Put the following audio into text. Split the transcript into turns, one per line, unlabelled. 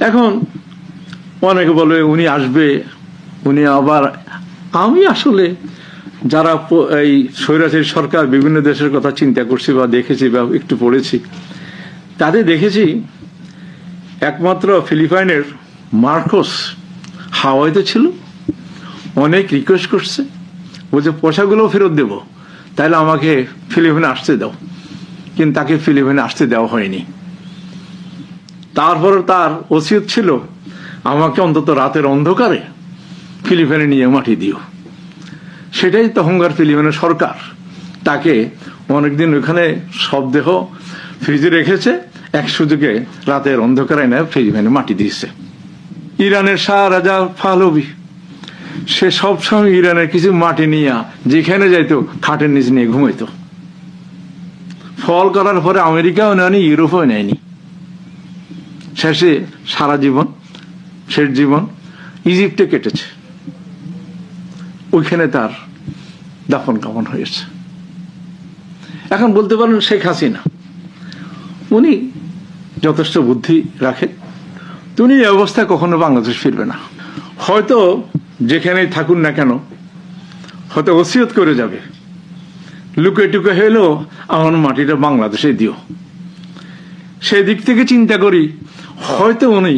এখন অনেকে বলে উনি আসবে, উনি আবার, আমি আসলে যারা এই স্বৈরাচারী সরকার বিভিন্ন দেশের কথা চিন্তা করছি বা দেখেছি বা একটু পড়েছি, তাদের দেখেছি একমাত্র ফিলিপাইনের মার্কোস হাওয়াইতে ছিল, অনেক রিকোয়েস্ট করছে, বলছে পয়সাগুলো ফেরত দেব, তাহলে আমাকে ফিলিপাইনে আসতে দাও, কিন্তু তাকে ফিলিপাইনে আসতে দেওয়া হয়নি। তারপর তার ওসিয়ত ছিল আমাকে অন্তত রাতের অন্ধকারে ফিলিপাইনে নিয়ে মাটি দিও। সেটাই তখনকার ফিলিপাইনের সরকার তাকে অনেকদিন ওখানে শবদেহ ফ্রিজে রেখেছে, এক সুযোগে রাতের অন্ধকারে এনে ফিলিপাইনে মাটি দিয়েছে। ইরানের শাহ রাজা পাহলভি, সে সবসময় ইরানের কিছু মাটি নিয়ে যেখানে যাইতো খাটের নিচে নিয়ে ঘুমাইতো। ফল করার পরে আমেরিকাও নেয়নি, ইউরোপও নেয়নি। শেষে সারা জীবন, শেষ জীবন ইজিপ্টে কেটেছে, ওইখানে তার দাফন কাফন হয়েছে। এখন বলতে পারেন শেখ হাসিনা, উনি যথেষ্ট বুদ্ধি রাখে, তো উনি এই অবস্থায় কখনো বাংলাদেশ ফিরবে না। হয়তো যেখানেই থাকুন না কেন, হয়তো ওসিয়ত করে যাবে, লুকে টুকে হলেও আমার মাটিটা বাংলাদেশে দিও। সেই দিক থেকে চিন্তা করি হয়তো উনি